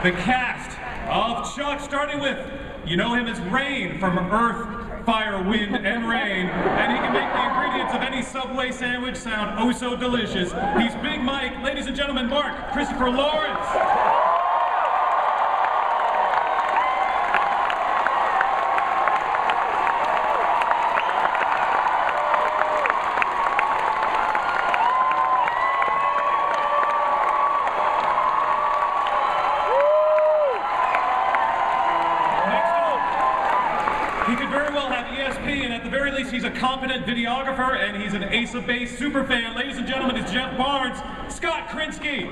The cast of Chuck, starting with, you know him as Rain from Earth, Fire, Wind, and Rain, and he can make the ingredients of any Subway sandwich sound oh so delicious. He's Big Mike. Ladies and gentlemen, Mark Christopher Lawrence. He could very well have ESP, and at the very least, he's a competent videographer, and he's an Ace of Base superfan. Ladies and gentlemen, it's Jeff Barnes, Scott Krinsky.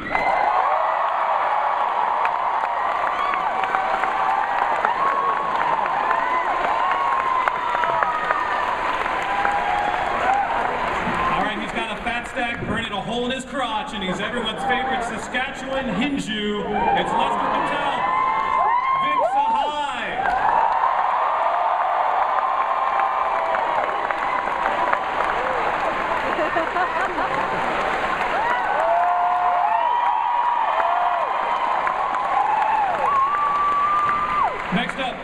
All right, he's got a fat stack burning a hole in his crotch, and he's everyone's favorite Saskatchewan Hindu. It's Lester Patel. Vic Sahai. Next up,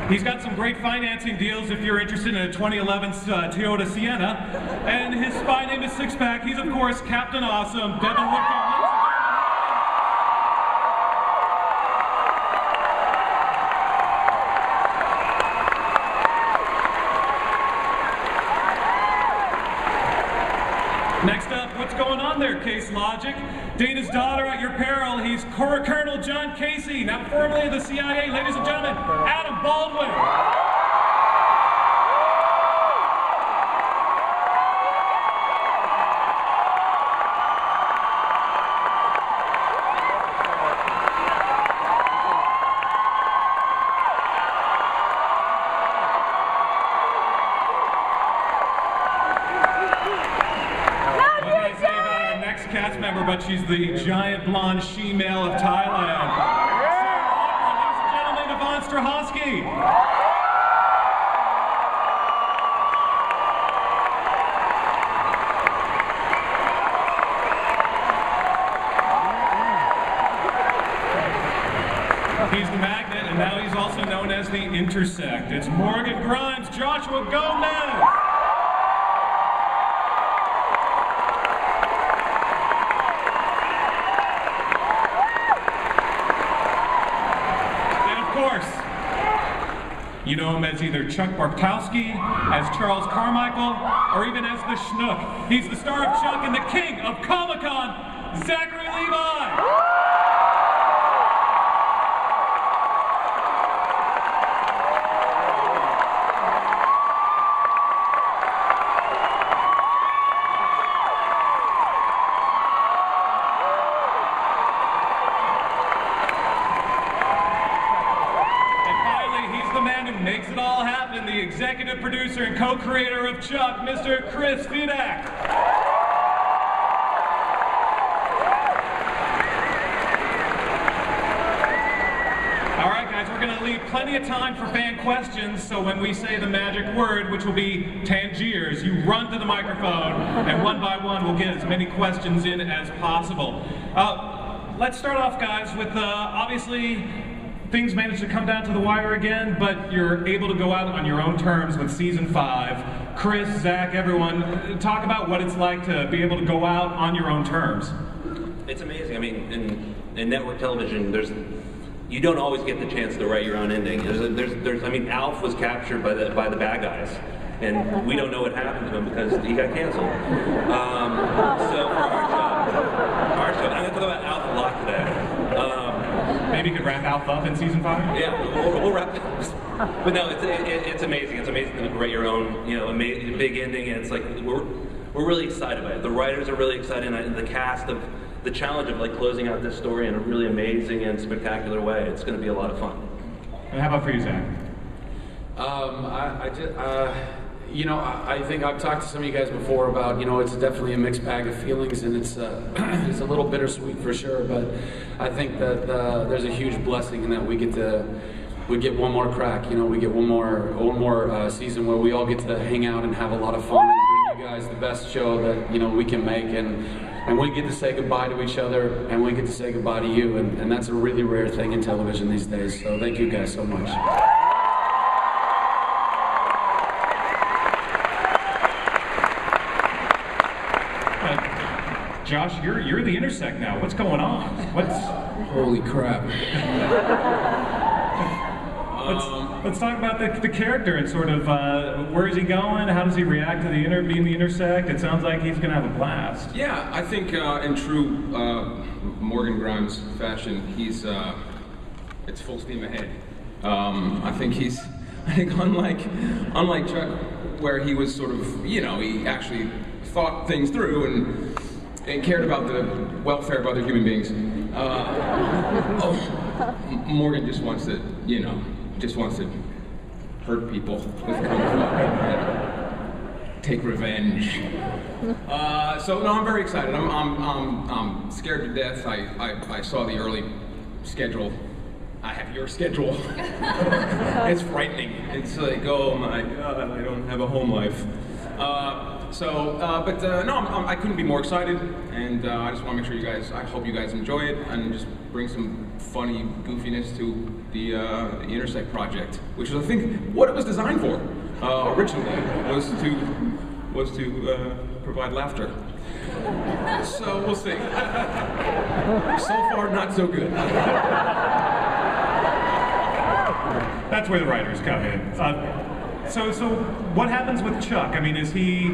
he's got some great financing deals if you're interested in a 2011 Toyota Sienna. And his spy name is Six Pack. He's, of course, Captain Awesome, Devin Woodcock. Next up, what's going on there, Case Logic? Dana's daughter at your peril. He's Colonel John Casey, now formerly of the CIA. Ladies and gentlemen, Adam Baldwin. Cast member, but she's the giant blonde she-male of Thailand. Ladies and gentlemen, Yvonne Strahovski. He's the magnet, and now he's also known as the Intersect. It's Morgan Grimes, Joshua Gomez. You know him as either Chuck Bartowski, as Charles Carmichael, or even as the Schnook. He's the star of Chuck and the king of Comic-Con, Zachary Levi. Makes it all happen, the executive producer and co-creator of Chuck, Mr. Chris Fedak. All right, guys, we're going to leave plenty of time for fan questions, so when we say the magic word, which will be Tangiers, you run to the microphone, and one by one we'll get as many questions in as possible. Let's start off, guys, with obviously things managed to come down to the wire again, but you're able to go out on your own terms with season 5. Chris, Zach, everyone, talk about what it's like to be able to go out on your own terms. It's amazing. I mean, in network television, you don't always get the chance to write your own ending. I mean, Alf was captured by the bad guys, and we don't know what happened to him because he got canceled. So for our show, I'm going to talk about Alf a lot today. Maybe you could wrap Alf up in season 5? Yeah, we'll wrap it. But no, it's amazing. It's amazing to write your own, amazing, big ending, and it's like we're really excited by it. The writers are really excited, and the cast of the challenge of like closing out this story in a really amazing and spectacular way. It's going to be a lot of fun. And how about for you, Zach? I think I've talked to some of you guys before about, it's definitely a mixed bag of feelings, and it's a little bittersweet for sure. But I think that there's a huge blessing in that we get one more crack. We get one more season where we all get to hang out and have a lot of fun and bring you guys the best show that we can make. And and we get to say goodbye to each other, and we get to say goodbye to you, and that's a really rare thing in television these days. So thank you guys so much. Josh, you're the Intersect now. What's going on? Holy crap. Let's talk about the character and sort of where is he going? How does he react to being the Intersect? It sounds like he's going to have a blast. Yeah, I think in true Morgan Grimes fashion, he's it's full steam ahead. I think unlike Chuck, where he was sort of, he actually thought things through and cared about the welfare of other human beings. Morgan just wants to, hurt people with kung fu and take revenge. So no, I'm very excited. I'm scared to death. I saw the early schedule. I have your schedule. It's frightening. It's like, oh my God, I don't have a home life. No, I couldn't be more excited, and I just want to make sure I hope you guys enjoy it, and just bring some funny goofiness to the Intersect project, which is, I think, what it was designed for originally, was to provide laughter. So we'll see. So far, not so good. That's where the writers come in. So what happens with Chuck? I mean, is he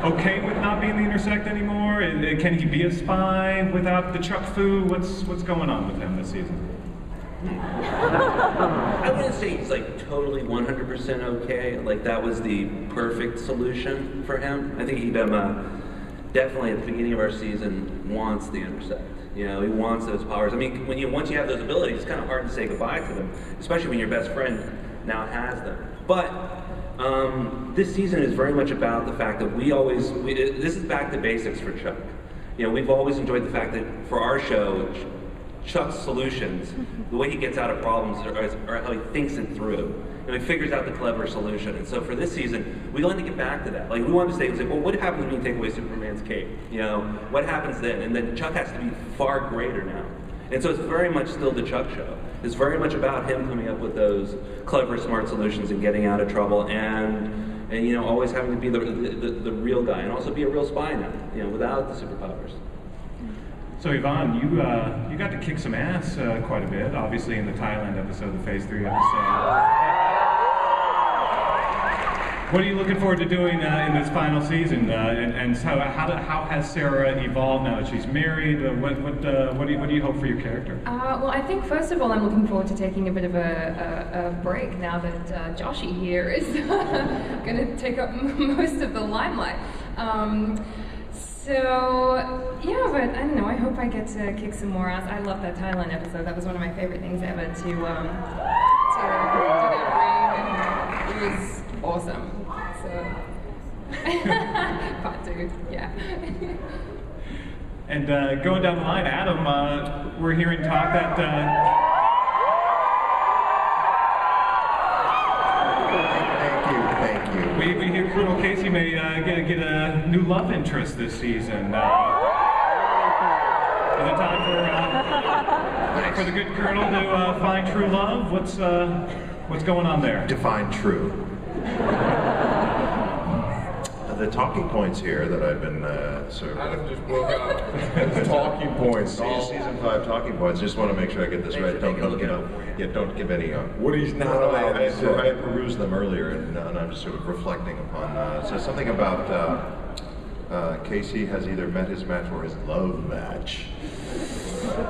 okay with not being the Intersect anymore? Can he be a spy without the Chuck Fu? What's going on with him this season? I wouldn't say he's like totally 100% okay. Like that was the perfect solution for him. I think he definitely at the beginning of our season wants the Intersect. He wants those powers. I mean, once you have those abilities, it's kind of hard to say goodbye to them, especially when your best friend now has them. But this season is very much about the fact that this is back to basics for Chuck. We've always enjoyed the fact that for our show, Chuck's solutions, the way he gets out of problems are how he thinks it through. He figures out the clever solution. And so for this season, we wanted to get back to that. Like we wanted to say, well, what happens when you take away Superman's cape? What happens then? And then Chuck has to be far greater now. And so it's very much still the Chuck show. It's very much about him coming up with those clever, smart solutions and getting out of trouble, and always having to be the real guy, and also be a real spy now, without the superpowers. So Yvonne, you got to kick some ass quite a bit, obviously in the Thailand episode, the Phase 3 episode. What are you looking forward to doing in this final season? And so how has Sarah evolved now that she's married? What do you hope for your character? Well, I think first of all, I'm looking forward to taking a bit of a break now that Joshy here is going to take up most of the limelight. So, yeah, but I don't know, I hope I get to kick some more ass. I love that Thailand episode. That was one of my favorite things ever to do that read, and it was awesome. So, part 2, yeah. And going down the line, Adam, we're hearing talk that... Thank you. We hear Colonel Casey may get a new love interest this season. Is it time for the good Colonel to find true love? What's going on there? Define true. The talking points here that I've been sort of... Adam just broke out. talking points. Season 5 talking points. Just want to make sure I get this right. Don't give any... What he's not allowed to say. I perused them earlier, and I'm just sort of reflecting upon... so something about Casey has either met his match or his love match.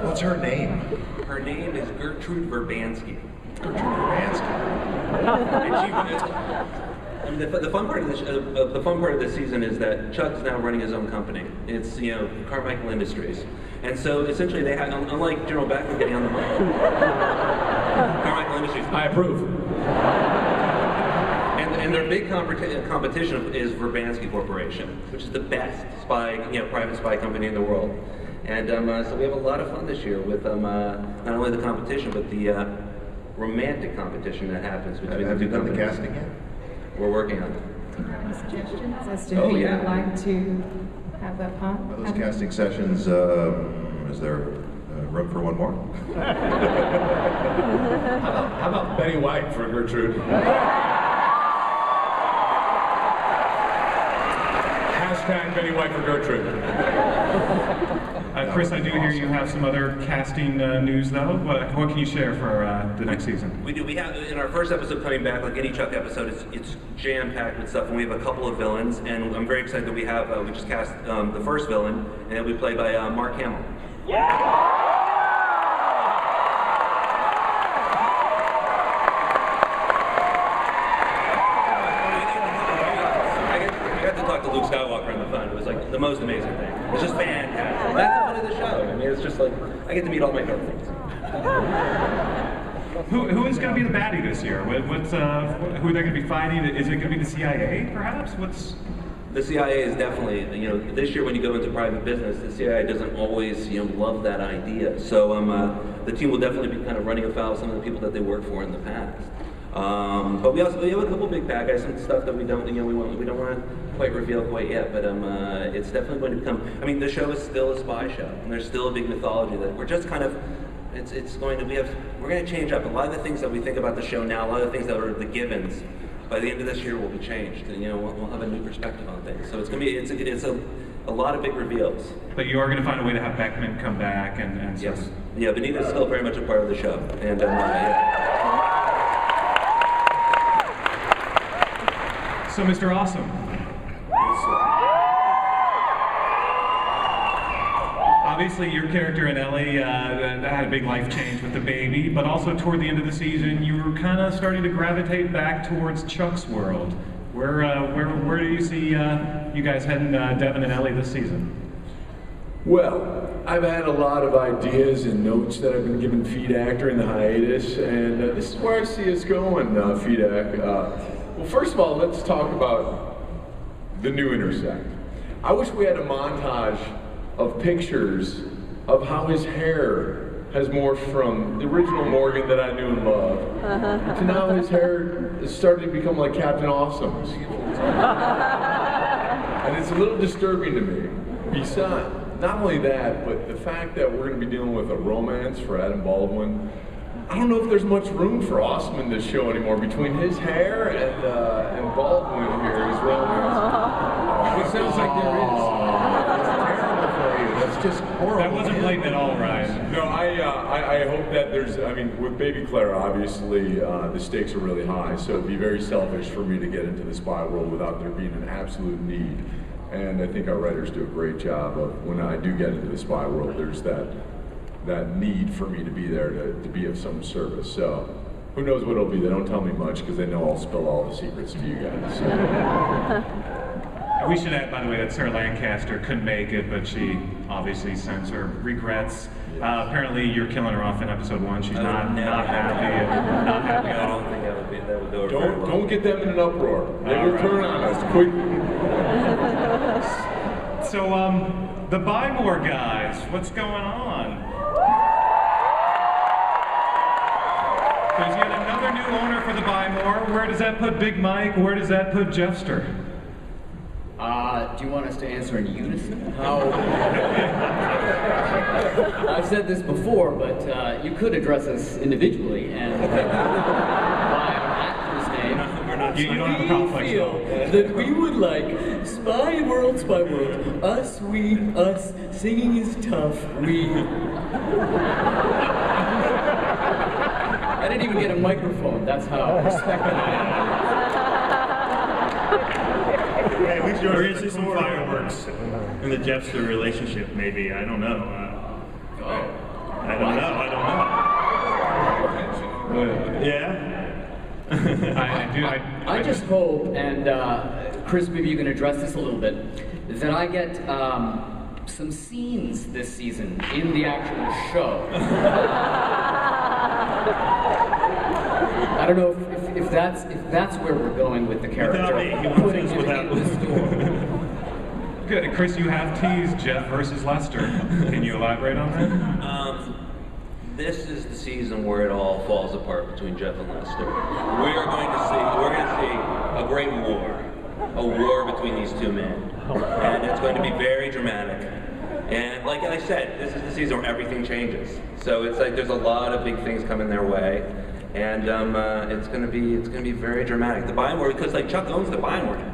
What's her name? Her name is Gertrude Verbansky. Gertrude Verbansky. I mean, the fun part of this season is that Chuck's now running his own company. It's Carmichael Industries, and so essentially they have, unlike General Beckman getting on the mic, Carmichael Industries. I approve. And their big competition is Verbansky Corporation, which is the best private spy company in the world. And so we have a lot of fun this year with not only the competition but the romantic competition that happens between the two companies. Have you done the casting yet? We're working on it. Suggestions as to who you would like to have that part. Are those casting sessions, is there room for one more? How about Betty White for Gertrude? Hashtag Betty White for Gertrude. Chris, I do hear you have some other casting news, though. What can you share for the next season? We do. We have in our first episode coming back, like any Chuck episode, it's jam-packed with stuff, and we have a couple of villains. And I'm very excited that we have we just cast the first villain, and it'll be played by Mark Hamill. I got to talk to Luke Skywalker on the phone. It was like the most amazing thing. It was just fantastic. That's the fun of the show. I mean, it's just like I get to meet all my heroes. Who is going to be the baddie this year? Who are they going to be fighting? Is it going to be the CIA, perhaps? The CIA is definitely, this year when you go into private business, the CIA doesn't always, love that idea. So the team will definitely be kind of running afoul of some of the people that they worked for in the past. But we have a couple big bad guys, some stuff that we don't want to quite reveal quite yet. But it's definitely going to become. I mean, the show is still a spy show, and there's still a big mythology that we're just kind of. We're going to change up a lot of the things that we think about the show now. A lot of the things that are the givens. By the end of this year, will be changed, and we'll have a new perspective on things. So it's going to be it's a lot of big reveals. But you are going to find a way to have Beckman come back and yes, yeah. Benita's still very much a part of the show, and yeah. So, Mr. Awesome. Obviously, your character in Ellie had a big life change with the baby, but also toward the end of the season, you were kind of starting to gravitate back towards Chuck's world. Where do you see you guys heading, Devin and Ellie, this season? Well, I've had a lot of ideas and notes that I've been giving FEDAC during the hiatus, and this is where I see us going, FEDAC. Well, first of all, let's talk about the new Intersect. I wish we had a montage of pictures of how his hair has morphed from the original Morgan that I knew and loved to now his hair is starting to become like Captain Awesome's. And it's a little disturbing to me. Besides, not only that, but the fact that we're going to be dealing with a romance for Adam Baldwin. I don't know if there's much room for Awesome in this show anymore between his hair and Baldwin here, his romance. It sounds like there is. That's just horrible. That wasn't blatant at all, Ryan. No, I hope that with Baby Claire, obviously, the stakes are really high, so it'd be very selfish for me to get into the spy world without there being an absolute need. And I think our writers do a great job of, when I do get into the spy world, there's that need for me to be there to be of some service. So, who knows what it'll be? They don't tell me much because they know I'll spill all the secrets to you guys. So. We should add, by the way, that Sarah Lancaster couldn't make it, but she obviously sends her regrets. Yes. Apparently, you're killing her off in episode 1. She's not happy. Not happy at all. I don't think that would go over very well. Don't get them in an uproar. They will turn on us quickly. So, the Buy More guys, what's going on? There's yet another new owner for the Buy More. Where does that put Big Mike? Where does that put Jeffster? Do you want us to answer in unison? I've said this before, but you could address us individually and by our actor's name. You don't have a complex. We feel that we would like Spy World, us, singing is tough, I didn't even get a microphone, that's how respected I am. Hey, we're going to see some fireworks in the Jeffster relationship, maybe. I don't know. I don't know. Yeah? I just hope, and Chris, maybe you can address this a little bit, that I get some scenes this season in the actual show. I don't know if that's where we're going with the character. Without me, he wants this without me. Good, Chris. You have teased Jeff versus Lester. Can you elaborate on that? This is the season where it all falls apart between Jeff and Lester. We're going to see a great war between these two men. and it's going to be very dramatic. And like I said, this is the season where everything changes. So it's like there's a lot of big things coming their way, and it's going to be very dramatic. The buying war, because like Chuck owns the buying war now.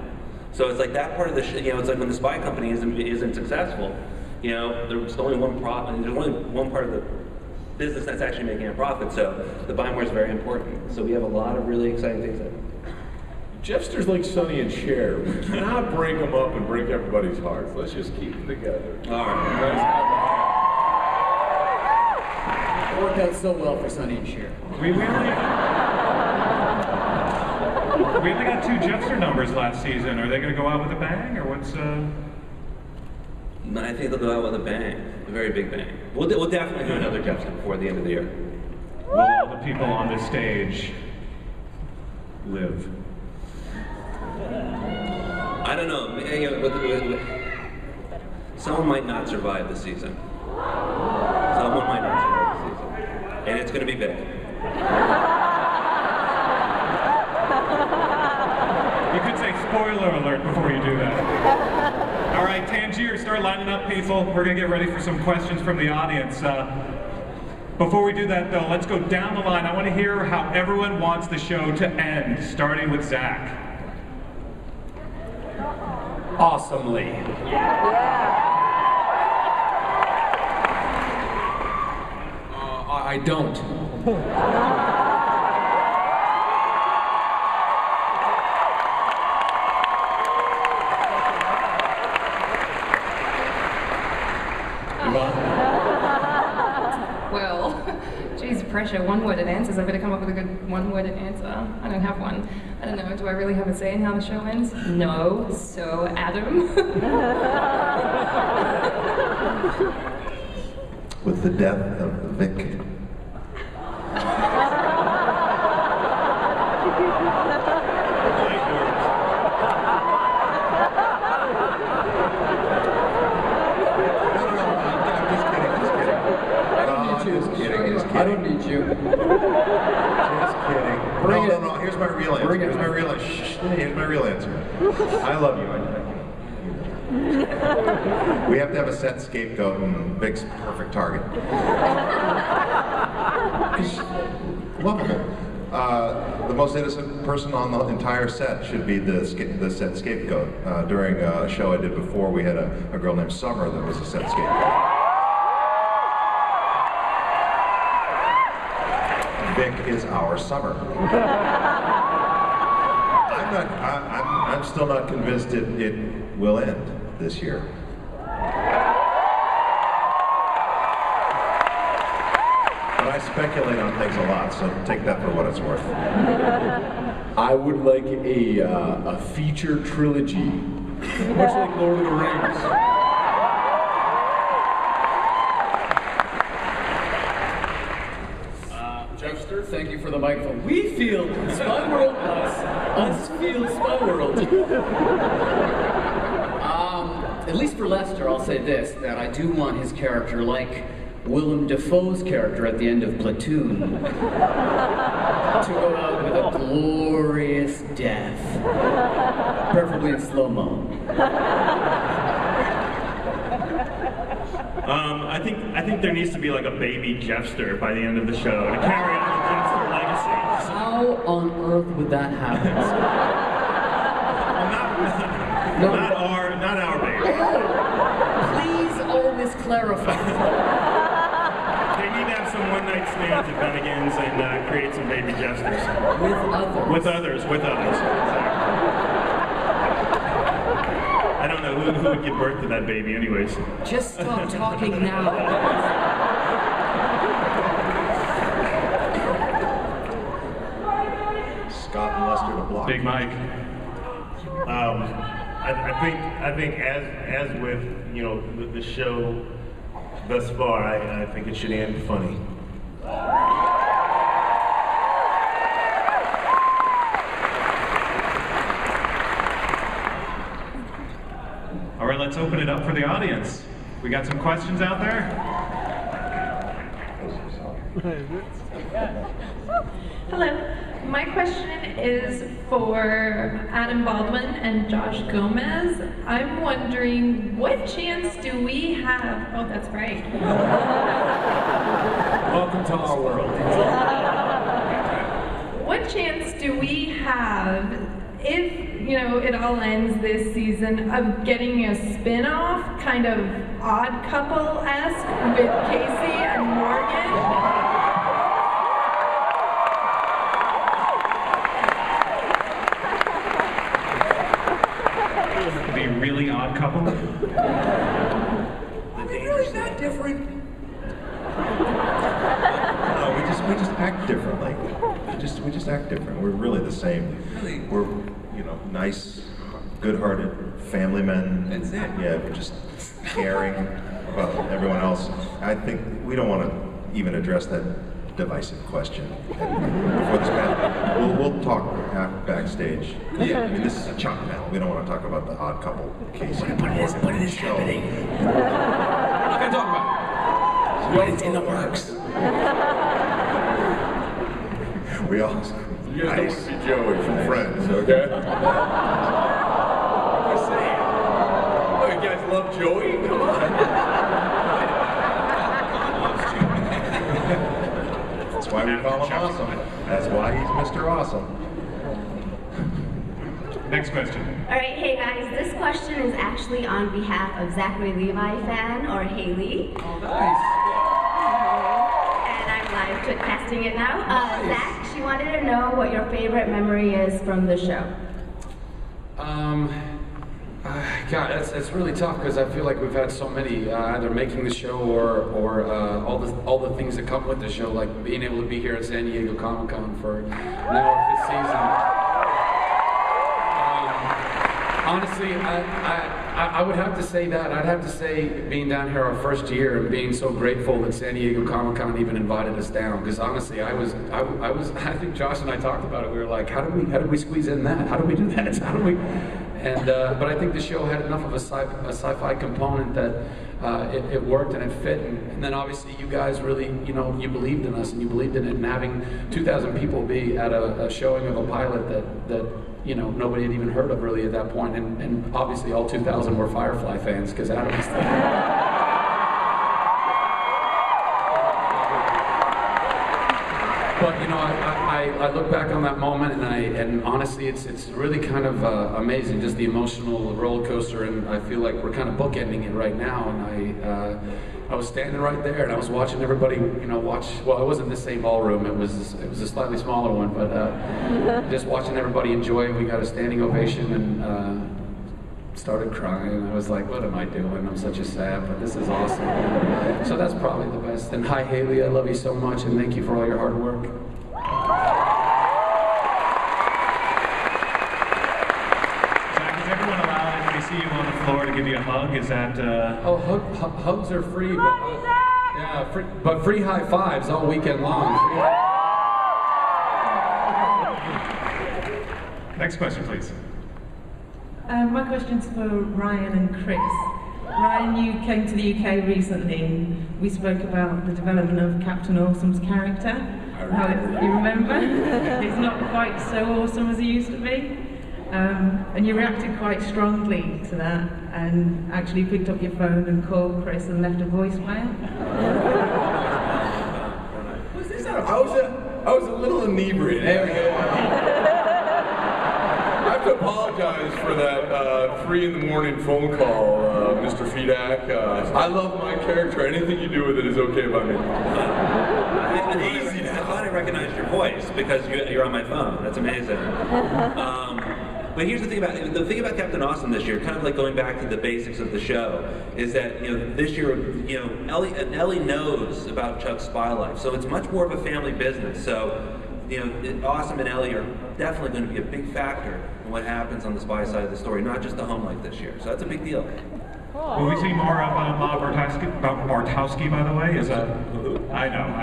So it's like that part of the it's like when the spy company isn't successful, there's only one profit. There's only one part of the business that's actually making a profit. So the buying war is very important. So we have a lot of really exciting things that. Jeffster's like Sonny and Cher. We cannot break them up and break everybody's hearts. Let's just keep them together. All right. It worked out so well for Sonny and Cher. We only got 2 Jeffster numbers last season. Are they going to go out with a bang, or what's? No, I think they'll go out with a bang, a very big bang. We'll definitely do another Jeffster before the end of the year. Will all the people on this stage live? I don't know. Someone might not survive the season. Someone might not survive the season, and it's going to be big. You could say spoiler alert before you do that. All right, Tangier, start lining up, people. We're going to get ready for some questions from the audience. Before we do that, though, let's go down the line. I want to hear how everyone wants the show to end, starting with Zach. Awesomely. I don't. Well, geez, pressure, one-worded answers. I better come up with a good one-worded answer. I don't have one. I don't know, do I really have a say in how the show ends? No. So, Adam? With the death of Vic. I don't need you. Just kidding. No. Here's my real answer. Here's my real answer. Here's my real answer. I love you. We have to have a set scapegoat, and Vic's perfect target. He's lovable. The most innocent person on the entire set should be the set scapegoat. During a show I did before, we had a girl named Summer that was a set scapegoat. Vic is our Summer. I'm still not convinced it will end this year. But I speculate on things a lot, so take that for what it's worth. I would like a feature trilogy, much like Lord of the Rings. Thank you for the microphone. We feel Spy World, us feel Spy World. At least for Lester, I'll say this, that I do want his character, like Willem Dafoe's character at the end of Platoon, to go out with a glorious death, preferably in slow-mo. I think there needs to be like a baby Jeffster by the end of the show to carry on the Jeffster legacy. How on earth would that happen? Not our baby. Please always clarify. They need to have some one-night stands at Bennigan's and create some baby Jeffsters. With others. With others. Exactly. I don't know who would give birth to that baby anyways. Just stop talking now. Scott and Lester to block. Big Mike. I think as with the show thus far, I think it should end funny. All right, let's open it up for the audience. We got some questions out there? Hello. My question is for Adam Baldwin and Josh Gomez. I'm wondering, what chance do we have? Oh, that's right. Welcome to our world. What chance do we have, if, you know, it all ends this season, of getting a spin-off, kind of Odd Couple-esque with Casey and Morgan? The really odd couple. Are we really that different? No, we just act differently. We just act different. We're really the same. We're, you know, nice, good-hearted family men. That's it. Yeah, we're just caring about everyone else. I think we don't want to even address that divisive question before this panel. We'll talk backstage. Yeah, I mean, this is a chunk panel. We don't want to talk about the odd couple case. But it is happening. We're not gonna talk about it. It's in the works. We all. You guys don't want to be Joey from Friends, okay? I'm just saying. Oh, you guys love Joey? Come on. That's why we call him Awesome. That's why he's Mr. Awesome. Next question. All right, hey guys, this question is actually on behalf of Zachary Levi fan, or Haley. Oh, nice. And I'm live to testing it now. Zach, she wanted to know what your favorite memory is from the show. God, it's really tough because I feel like we've had so many, either making the show or all the things that come with the show, like being able to be here at San Diego Comic-Con for now our 5th season. Honestly, I would have to say that. I'd have to say being down here our first year and being so grateful that San Diego Comic-Con even invited us down. Because honestly, I think Josh and I talked about it. We were like, how did we squeeze in that? How do we do that? How do we? And but I think the show had enough of a sci-fi component that it worked and it fit. And then obviously you guys really, you know, you believed in us and you believed in it. And having 2,000 people be at a showing of a pilot that you know, nobody had even heard of really at that point. And obviously all 2,000 were Firefly fans because Adam was there. But you know, I look back on that moment and honestly, it's really kind of amazing, just the emotional roller coaster. And I feel like we're kind of bookending it right now. And I was standing right there and I was watching everybody, you know, watch. Well, it wasn't the same ballroom. It was a slightly smaller one, but just watching everybody enjoy it. We got a standing ovation and started crying. I was like, what am I doing? I'm such a sap, but this is awesome. So that's probably the best. And hi, Haley, I love you so much, and thank you for all your hard work. Zach, is everyone allowed, if they see you on the floor, to give you a hug? Is that... Oh, hugs are free, but... yeah, but free high fives all weekend long. Next question, please. My question's for Ryan and Chris. Ryan, you came to the UK recently and we spoke about the development of Captain Awesome's character. You remember? It's not quite so awesome as he used to be. And you reacted quite strongly to that and actually picked up your phone and called Chris and left a voicemail. I was a little inebriated. There we go. I have to apologize for that 3 a.m. phone call, Mr. Fedak. I love my character. Anything you do with it is okay by me. I'm glad I recognized your voice because you're on my phone. That's amazing. But here's the thing about Captain Awesome this year, kind of like going back to the basics of the show, is that this year, Ellie knows about Chuck's spy life, so it's much more of a family business. So, Awesome and Ellie are definitely going to be a big factor in what happens on the spy side of the story, not just the home life this year. So that's a big deal. Cool. Will we see more of Ma Bartowski, by the way? Is that? I know.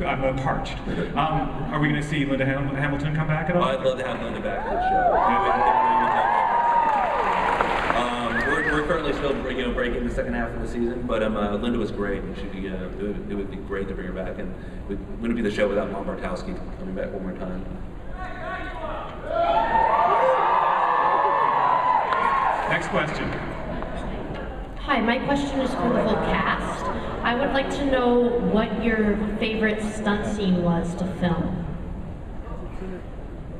I'm parched. Are we going to see Linda Hamilton come back at all? I'd love to have Linda back for the show. currently still breaking the second half of the season, but Linda was great. And it would be great to bring her back, and it wouldn't be the show without Mom Bartowski coming back one more time. Next question. Hi, my question is for the whole cast. I would like to know what your favorite stunt scene was to film.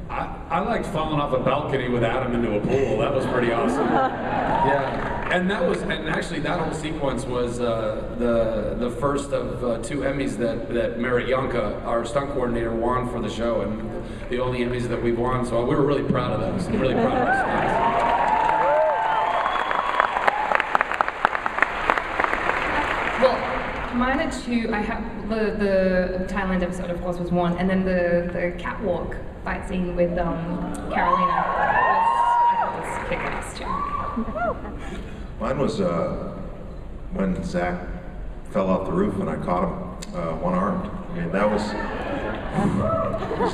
I liked falling off a balcony with Adam into a pool. That was pretty awesome. Yeah, and actually that whole sequence was the first of 2 Emmys that Merritt Yonka, our stunt coordinator, won for the show, and the only Emmys that we've won. So we were really proud of those. Really proud of those stunts. Mine are 2. I have the Thailand episode, of course, was 1, and then the catwalk fight scene with Carolina was kick-ass too. Mine was when Zach fell off the roof and I caught him one-armed. I mean, that was a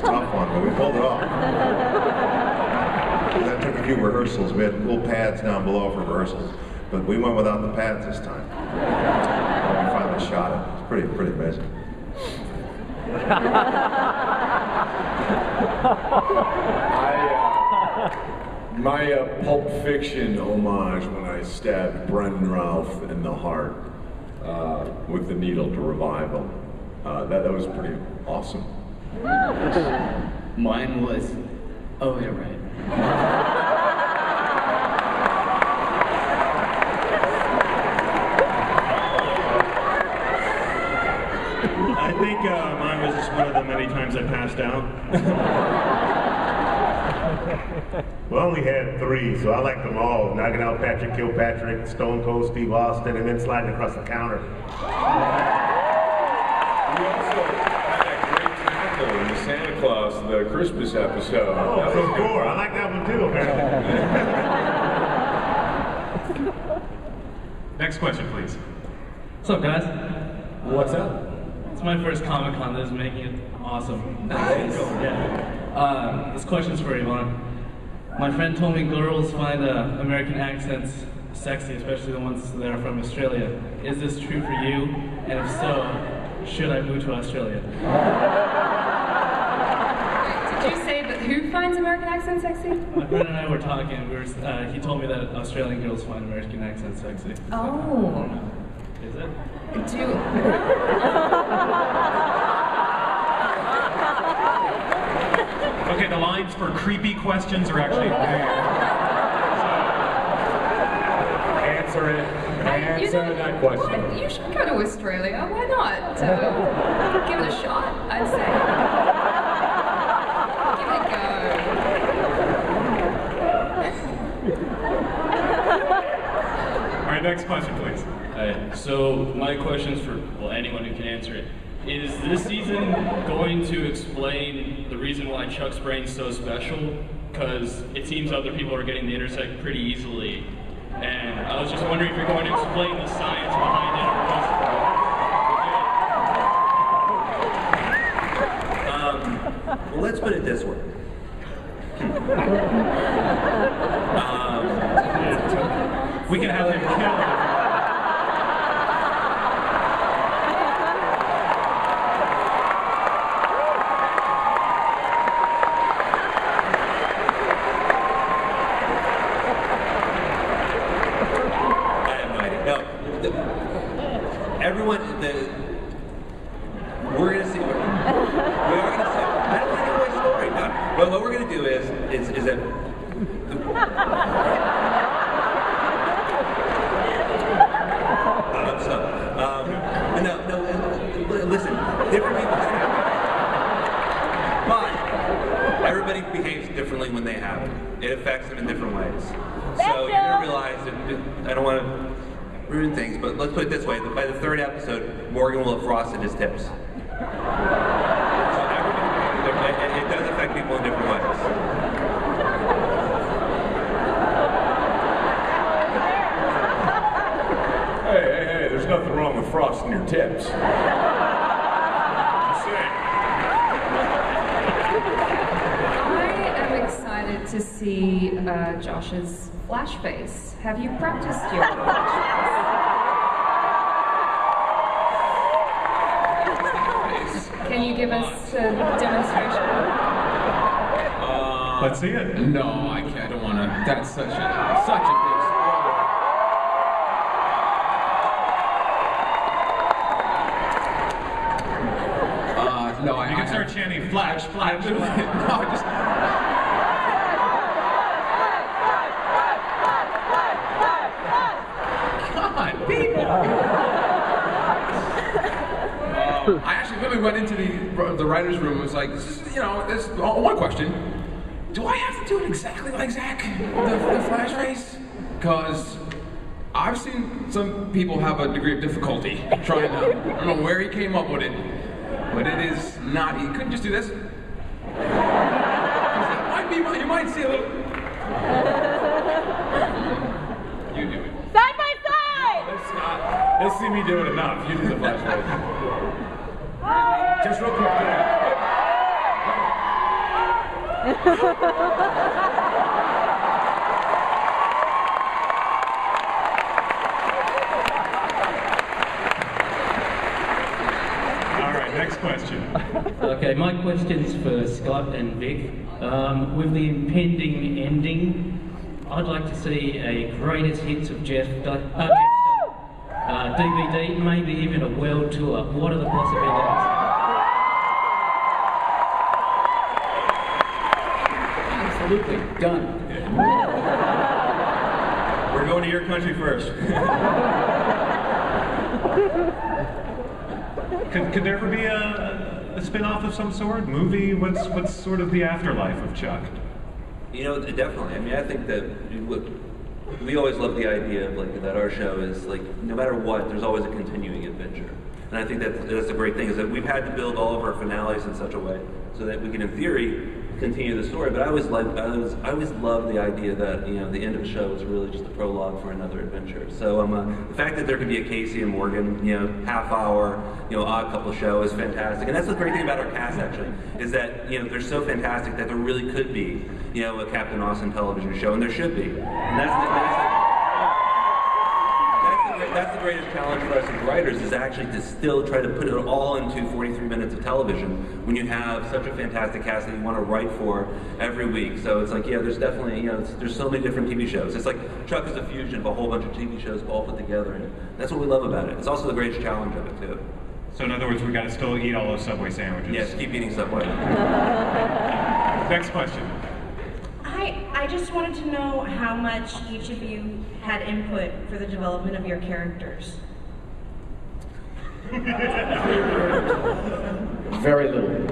tough one, but we pulled it off. That took a few rehearsals. We had little pads down below for rehearsals, but we went without the pads this time. We finally shot it. It's pretty amazing. My Pulp Fiction homage when I stabbed Brendan Ralph in the heart with the needle to revive him. That was pretty awesome. Mine was, oh, you're right. I think mine was just one of the many times I passed out. We only had 3, so I liked them all. Knocking out Patrick Kilpatrick, Stone Cold Steve Austin, and then sliding across the counter. We also had that great tackle in the Santa Claus, the Christmas episode. Oh, that was cool. I like that one too, apparently. Next question, please. What's up, guys? What's up? It's my first Comic-Con. This is making it awesome. Nice. Yeah. This question's for Yvonne. My friend told me girls find American accents sexy, especially the ones that are from Australia. Is this true for you? And if so, should I move to Australia? Did you say that who finds American accent sexy? My friend and I were talking. He told me that Australian girls find American accents sexy. Oh. Is it? Okay, the lines for creepy questions are actually there. Answer it. Answer that question. You should go to Australia. Why not? Give it a shot, I'd say. Give it a go. All right, next question, please. So my question is for anyone who can answer it. Is this season going to explain the reason why Chuck's brain's so special? Because it seems other people are getting the intersect pretty easily. And I was just wondering if you're going to explain the science behind it or Well, let's put it this way. We can have him kill. We're gonna see. We are gonna see. I don't want to give away story. No. But what we're gonna do is that. Listen. Different people can have it, but everybody behaves differently when they have it. It affects them in different ways. So you're gonna realize that. I don't want to ruin things, but let's put it this way. By the 3rd episode, Morgan will have frosted his tips. So it does affect people in different ways. Hey, there's nothing wrong with frosting your tips. I am excited to see see Josh's flash face. Have you practiced your flash face? Can you give us a demonstration? Let's see it. No, I can't. I don't want to. That's such a big spoiler. No, you can start chanting flash, flash, flash. No, I just. God, people. I actually really went into the writer's room and was like, this is, this one question. Do I have to do it exactly like Zach, the flash face? Because I've seen some people have a degree of difficulty trying to, I don't know where he came up with it, but it is not, you couldn't just do this. You might see a little. You do it. Side by side! Let's see me do it enough. You do the flash face. Just real quick. All right, next question. Okay, my question's for Scott and Vic. With the impending ending, I'd like to see a greatest hits of Jeffster DVD, maybe even a world tour. What are the possibilities? Absolutely. Done. We're going to your country first. Could there ever be a spin-off of some sort? Movie? What's sort of the afterlife of Chuck? Definitely. I mean, I think that we always love the idea of that our show is no matter what, there's always a continuing adventure. And I think that's a great thing, is that we've had to build all of our finales in such a way so that we can, in theory, continue the story. But I always loved the idea that the end of the show is really just a prologue for another adventure. So the fact that there could be a Casey and Morgan half hour odd couple show is fantastic. And that's the great thing about our cast, actually, is that they're so fantastic that there really could be a Captain Awesome television show, and there should be. And that's the greatest challenge for us as writers, is actually to still try to put it all into 43 minutes of television when you have such a fantastic cast that you want to write for every week. So it's there's definitely, there's so many different TV shows. It's like Chuck is a fusion of a whole bunch of TV shows all put together, and that's what we love about it. It's also the greatest challenge of it, too. So in other words, we got to still eat all those Subway sandwiches. Yes, keep eating Subway. Next question. I just wanted to know how much each of you had input for the development of your characters. Very little.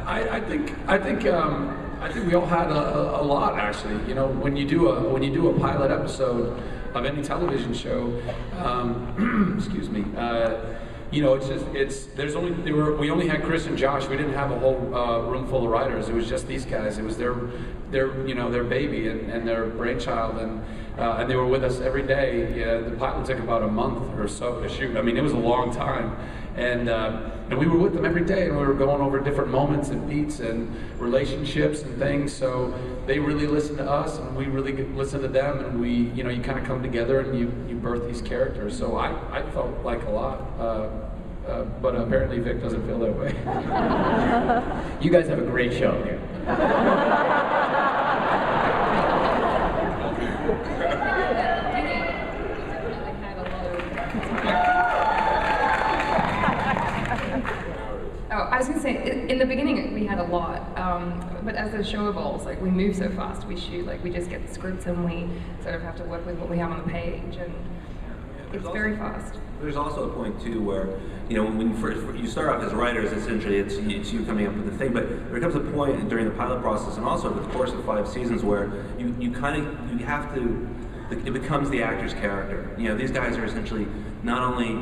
I think we all had a lot, actually. When you do a pilot episode of any television show, excuse me. We only had Chris and Josh. We didn't have a whole room full of writers. It was just these guys. It was their baby and their brainchild, and they were with us every day. The pilot took about a month or so to shoot. I mean, it was a long time, and we were with them every day, and we were going over different moments and beats and relationships and things. So they really listened to us, and we really listened to them, and we, you kind of come together and you birth these characters. So I felt like a lot. But apparently Vic doesn't feel that way. You guys have a great show here. I was going to say, in the beginning we had a lot, but as the show evolves, we move so fast, we shoot, we just get the scripts and we sort of have to work with what we have on the page, and it's very fast. There's also a point too where, when you start off as writers, essentially it's you coming up with the thing, but there comes a point during the pilot process and also over the course of 5 seasons where you have to, it becomes the actor's character. These guys are essentially not only,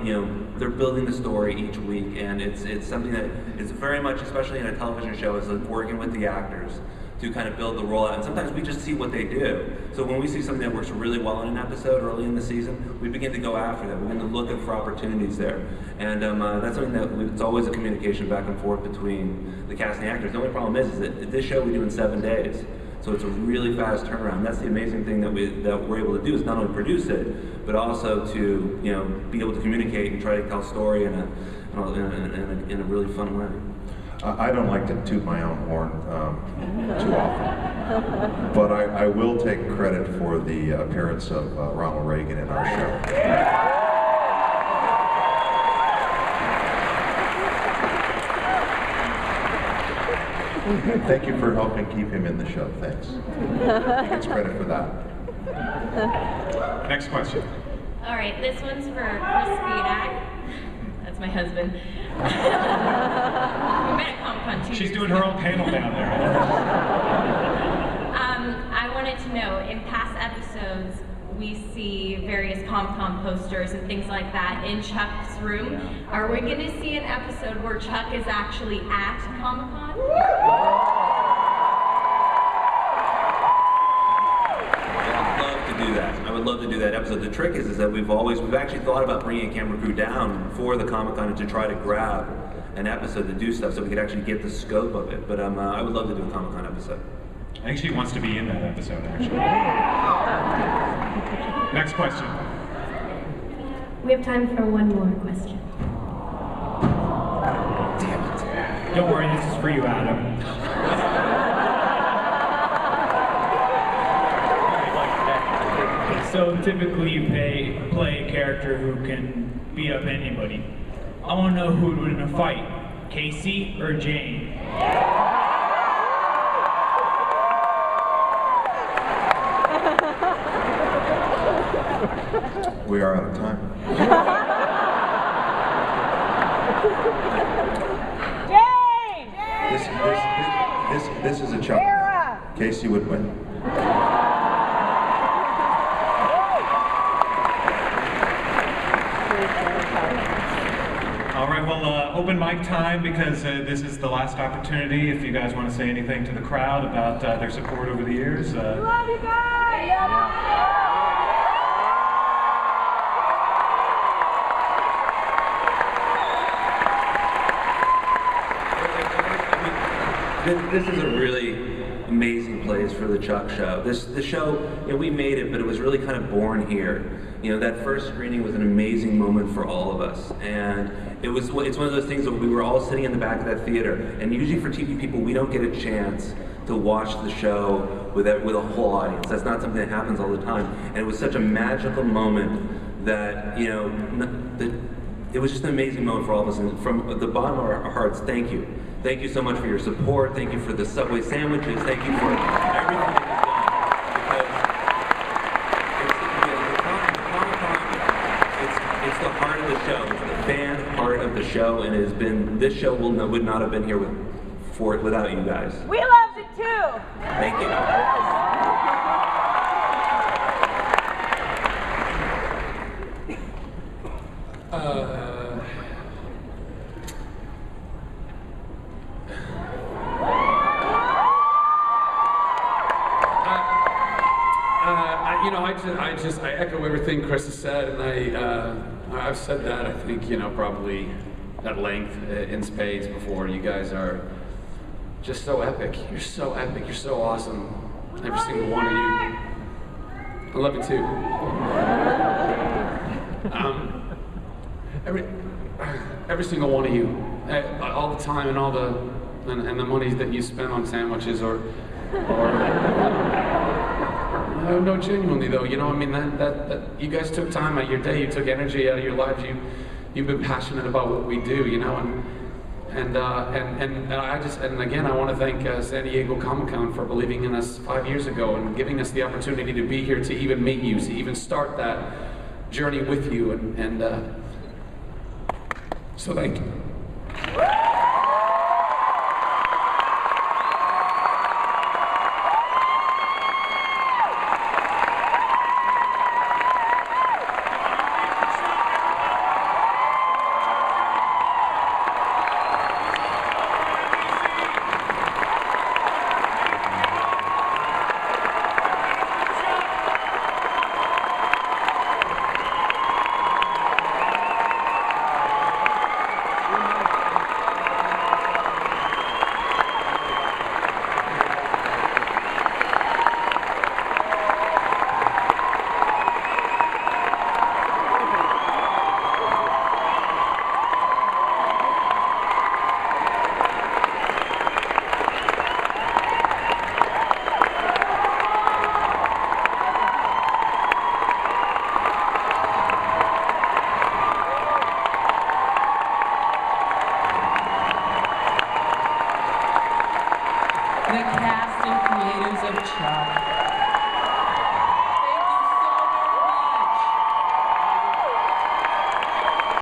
they're building the story each week, and it's something that is very much, especially in a television show, is working with the actors to kind of build the rollout. And sometimes we just see what they do. So when we see something that works really well in an episode early in the season, we begin to go after that. We begin to look for opportunities there. And that's something that it's always a communication back and forth between the cast and the actors. The only problem is that this show we do in 7 days. So it's a really fast turnaround. That's the amazing thing that we're able to do, is not only produce it, but also to be able to communicate and try to tell a story in a really fun way. I don't like to toot my own horn too often, but I will take credit for the appearance of Ronald Reagan in our show. Thank you for helping keep him in the show. Thanks. He gets credit for that. Next question. All right, this one's for Chris Fedak. That's my husband. We met at Comic-Con 2 She's years doing ago. her own panel down there. I wanted to know, in past episodes, we see various Comic-Con posters and things like that in Chuck's room. Are we going to see an episode where Chuck is actually at Comic-Con? I would love to do that episode. The trick is that we've actually thought about bringing a camera crew down for the Comic-Con to try to grab an episode to do stuff so we could actually get the scope of it. But I would love to do a Comic-Con episode. I think she wants to be in that episode, actually. Next question. We have time for one more question. Don't worry, this is for you, Adam. So typically you play a character who can beat up anybody. I want to know who would win in a fight, Casey or Jane? We are out of time. This is a Chuck. Casey would win. All right, well, open mic time, because this is the last opportunity. If you guys want to say anything to the crowd about their support over the years. Love you guys! This is a really amazing place for the Chuck Show. The show, we made it, but it was really kind of born here. That first screening was an amazing moment for all of us, and it's one of those things that we were all sitting in the back of that theater. And usually for TV people, we don't get a chance to watch the show with a whole audience. That's not something that happens all the time. And it was such a magical moment that it was just an amazing moment for all of us. And from the bottom of our hearts, thank you. Thank you so much for your support. Thank you for the Subway sandwiches. Thank you for everything that you've done. Because it's the heart of the show. It's the fan heart of the show, and it has been. This show would not have been here without you guys. We loved it too! Thank you. I echo everything Chris has said, and I've said that, I think, probably at length in spades before. You guys are just so epic. You're so epic. You're so awesome. Every single one of you. I love you too. Every single one of you, all the time and all the money that you spend on sandwiches or no, genuinely though, that you guys took time out of your day, you took energy out of your lives, you've been passionate about what we do, and again, I want to thank San Diego Comic-Con for believing in us 5 years ago and giving us the opportunity to be here, to even meet you, to even start that journey with you, and so thank you. the cast and creators of Chuck.